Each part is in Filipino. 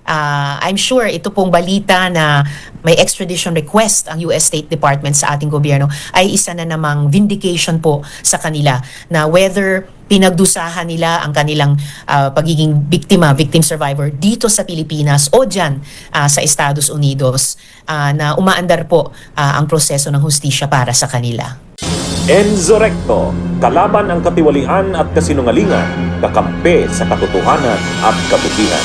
I'm sure ito pong balita na may extradition request ang US State Department sa ating gobyerno ay isa na namang vindication po sa kanila na whether pinagdusahan nila ang kanilang pagiging victim survivor dito sa Pilipinas o dyan sa Estados Unidos, na umaandar po ang proseso ng hustisya para sa kanila. Enzo Recto, kalaban ang katiwalian at kasinungalingan, kakampi sa katotohanan at kabutihan.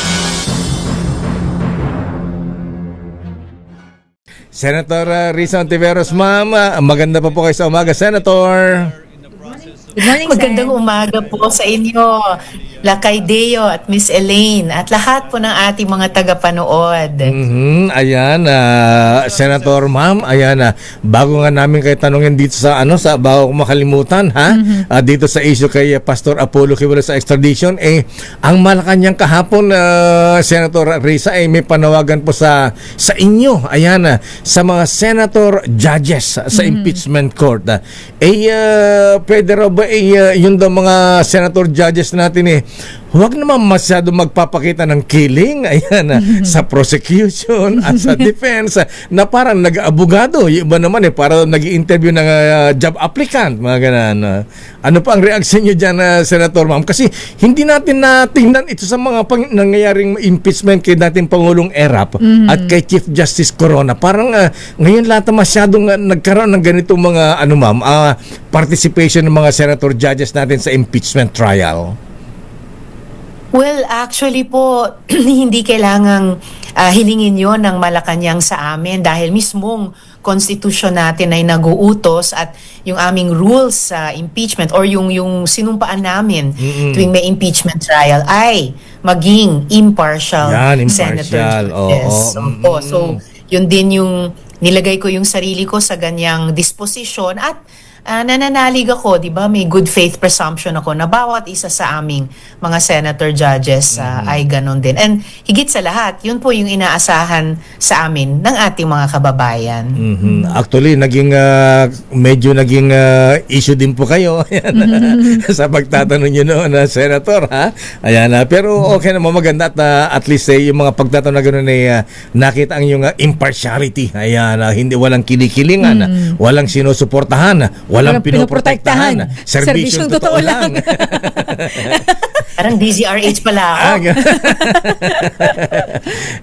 Senator Risa Ontiveros, ma'am, maganda pa po kayo sa umaga, Senator. Good morning, Magandang umaga po sa inyo, Lakay Deo at Miss Elaine at lahat po ng ating mga tagapanood. Ayan, Senator ma'am, ayan, bago nga namin kayo tanungin dito sa bago ko makalimutan, dito sa issue kay Pastor Apollo Kibuloy sa extradition, ang Malacanang kahapon, Senator Risa, may panawagan po sa inyo, ayan, sa mga senator judges sa impeachment court. Pwede raw ba yun daw mga senator judges natin huwag naman masyado magpapakita ng killing, ayan, sa prosecution at sa defense na parang nag-abogado. Yung iba naman para nag-i-interview ng job applicant, mga ganun. Ano pa ang reaksyon nyo dyan, Senator ma'am? Kasi hindi natin natingnan ito sa mga nangyayaring impeachment kay dating Pangulong Erap at kay Chief Justice Corona. Parang ngayon lahat masyadong nagkaroon ng ganitong mga participation ng mga senator judges natin sa impeachment trial. Well, actually po, hindi kailangang hilingin yon ng Malacanang sa amin dahil mismong konstitusyon natin ay nag-uutos at yung aming rules sa impeachment or yung sinumpaan namin tuwing may impeachment trial ay maging impartial, senator. Yes. So, yun din yung nilagay ko yung sarili ko sa ganyang disposisyon at nananalig ako, di ba? May good faith presumption ako na bawat isa sa aming mga senator judges ay ganon din. And higit sa lahat, yun po yung inaasahan sa amin ng ating mga kababayan. Actually, medyo naging issue din po kayo sa pagtatanong nyo noon, Senator, ha? Ayan, pero okay naman, maganda at least yung mga pagtatanong na gano'n nakita ang yung impartiality. Ayan, walang kinikilingan, walang sinusuportahan, walang pinoprotektahan. Serbisyong totoo lang. Parang DZRH pala ako.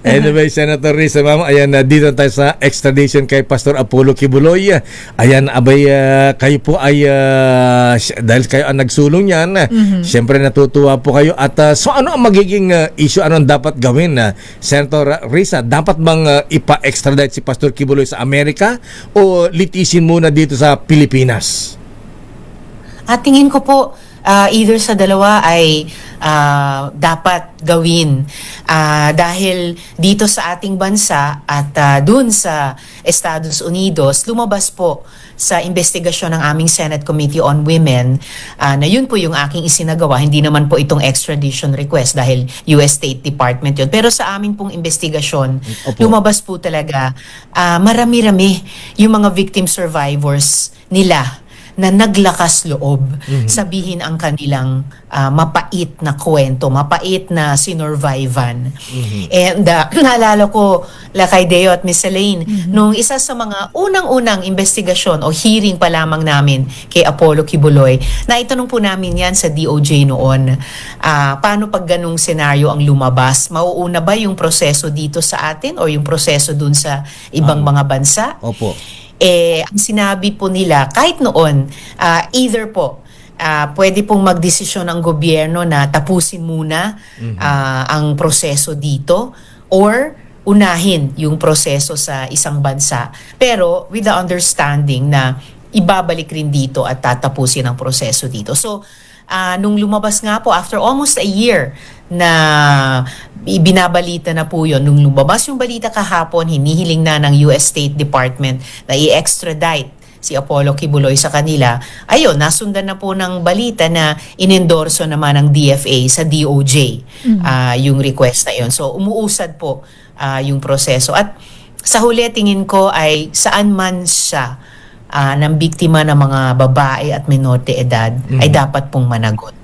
Anyway, Senator Risa, ma'am, ayan, dito tayo sa extradition kay Pastor Apollo Kibuloy. Ayan, abay, kayo po ay, dahil kayo ang nagsulong yan, siyempre natutuwa po kayo. At so ano ang magiging issue, ano ang dapat gawin, Senator Risa? Dapat bang ipa-extradite si Pastor Kibuloy sa Amerika o litisin muna dito sa Pilipinas? Tingin ko po, either sa dalawa ay dapat gawin dahil dito sa ating bansa at dun sa Estados Unidos, lumabas po sa investigasyon ng aming Senate Committee on Women na yun po yung aking isinagawa. Hindi naman po itong extradition request dahil US State Department yun. Pero sa aming pong investigasyon, lumabas po talaga marami-rami yung mga victim survivors nila na naglakas loob sabihin ang kanilang mapait na kwento, mapait na sinorvivan. And naalala ko, Lakay Deo at Miss Elaine, nung isa sa mga unang-unang investigasyon o hearing pa lamang namin kay Apollo Kibuloy, naitanong po namin yan sa DOJ noon. Paano pag ganung senaryo ang lumabas? Mauuna ba yung proseso dito sa atin o yung proseso dun sa ibang mga bansa? Opo. Ang sinabi po nila, kahit noon, either po, pwede pong magdesisyon ang gobyerno na tapusin muna ang proseso dito or unahin yung proseso sa isang bansa. Pero with the understanding na ibabalik rin dito at tatapusin ang proseso dito. So, nung lumabas nga po, after almost a year na ibinabalita na po yun, nung lumabas yung balita kahapon, hinihiling na ng US State Department na i-extradite si Apollo Kibuloy sa kanila, ayun, nasundan na po ng balita na inendorso naman ng DFA sa DOJ yung request na yun. So, umuusad po yung proseso. At sa huli, tingin ko ay saan man siya ng biktima ng mga babae at minority edad ay dapat pong managot.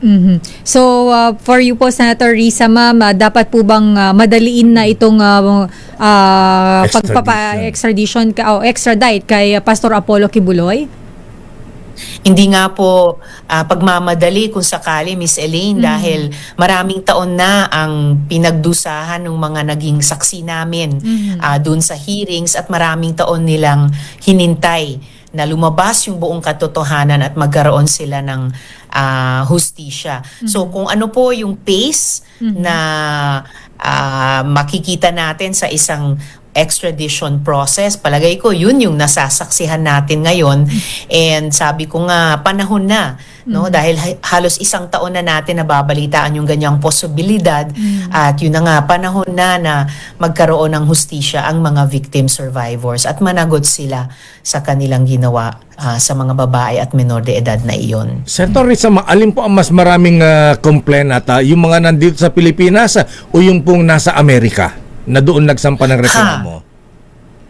Mhm. So, for you po, Senator Risa, ma'am, dapat po bang madaliin na itong pagpapa-extradition o extradite kay Pastor Apollo Kibuloy? Hindi nga po pagmamadali kung sakali, Miss Elaine, dahil maraming taon na ang pinagdusahan ng mga naging saksi namin dun sa hearings at maraming taon nilang hinintay na lumabas yung buong katotohanan at magkaroon sila ng hustisya. So kung ano po yung pace na makikita natin sa isang extradition process, palagay ko yun yung nasasaksihan natin ngayon. And sabi ko nga, panahon na, no? Dahil halos isang taon na natin nababalitaan yung ganyang posibilidad, at yun na nga, panahon na magkaroon ng hustisya ang mga victim survivors at managot sila sa kanilang ginawa sa mga babae at menor de edad na iyon. Senator Risa, alin po ang mas maraming complaint at yung mga nandito sa Pilipinas o yung pong nasa Amerika na doon nagsampa ng reklamo?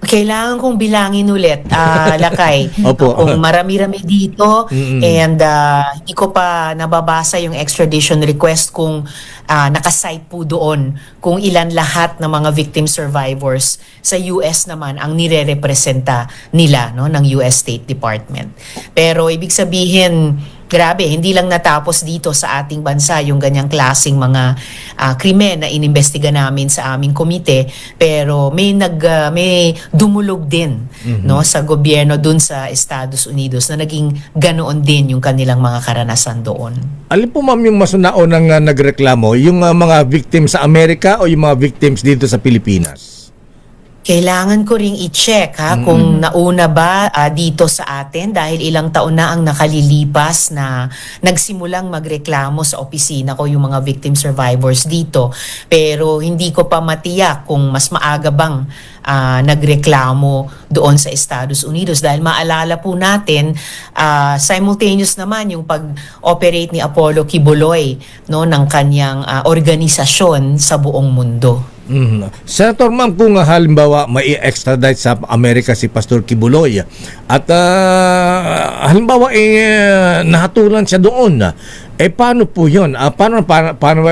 Kailangan kong bilangin ulit, Lakay. Opo. Kung marami-rami dito and hindi ko pa nababasa yung extradition request kung nakasite po doon kung ilan lahat ng mga victim survivors sa US naman ang nire-representa nila, no, ng US State Department. Pero ibig sabihin, grabe, hindi lang natapos dito sa ating bansa yung ganyang klaseng mga krimen na inimbestiga namin sa aming komite, pero may dumulog din no sa gobyerno dun sa Estados Unidos na naging ganoon din yung kanilang mga karanasan doon. Alin po ma'am yung mas naunang nagreklamo, yung mga victims sa Amerika o yung mga victims dito sa Pilipinas? Kailangan ko ring i-check kung nauna ba dito sa atin, dahil ilang taon na ang nakalilipas na nagsimulang magreklamo sa opisina ko yung mga victim survivors dito. Pero hindi ko pa matiyak kung mas maaga bang nagreklamo doon sa Estados Unidos, dahil maalala po natin simultaneous naman yung pag-operate ni Apollo Kibuloy, no, ng kanyang organisasyon sa buong mundo. Senator ma'am, kung halimbawa may extradite sa Amerika si Pastor Kibuloy at halimbawa nahatulan siya doon, paano po yun? Paano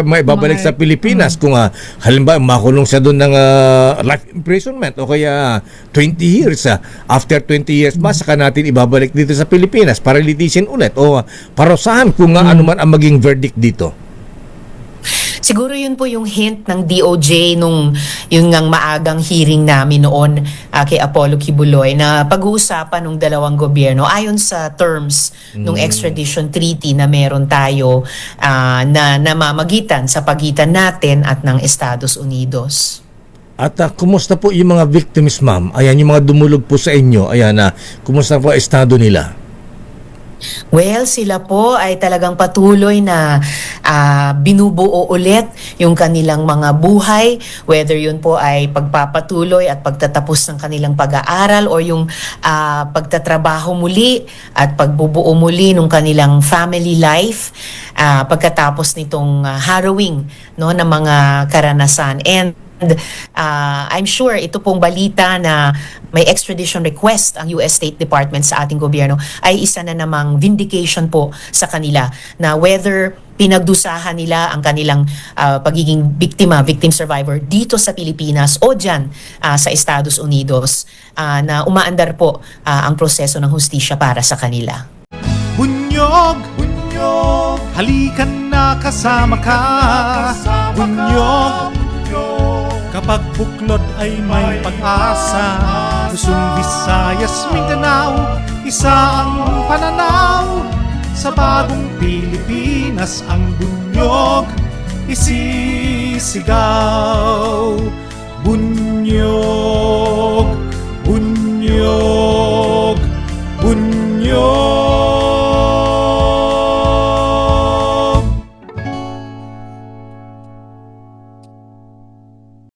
may babalik sa Pilipinas kung halimbawa makulong siya doon ng life imprisonment o kaya 20 years? After 20 years ba, saka natin ibabalik dito sa Pilipinas para litisin ulit o parusahan kung ano man ang maging verdict dito? Siguro yun po yung hint ng DOJ nung yun ngang maagang hearing namin noon kay Apollo Kibuloy, na pag-uusapan ng dalawang gobyerno ayon sa terms ng extradition treaty na meron tayo na namamagitan sa pagitan natin at ng Estados Unidos. At kumusta po yung mga victims ma'am? Ayan, yung mga dumulog po sa inyo, ayan, kumusta po ang estado nila? Well, sila po ay talagang patuloy na binubuo ulit yung kanilang mga buhay, whether yun po ay pagpapatuloy at pagtatapos ng kanilang pag-aaral o yung pagtatrabaho muli at pagbubuo muli ng kanilang family life pagkatapos nitong harrowing, no, ng mga karanasan. And I'm sure ito pong balita na may extradition request ang US State Department sa ating gobyerno ay isa na namang vindication po sa kanila na whether pinagdusahan nila ang kanilang pagiging victim survivor dito sa Pilipinas o dyan sa Estados Unidos, na umaandar po ang proseso ng hustisya para sa kanila. Bunyog, bunyog, halikan na kasama ka. Bunyog, kapag buklod ay may pag-asa. Luzon, Visayas, Mindanao, isa ang pananaw. Sa bagong Pilipinas ang bunyog isisigaw. Bunyog, bunyog.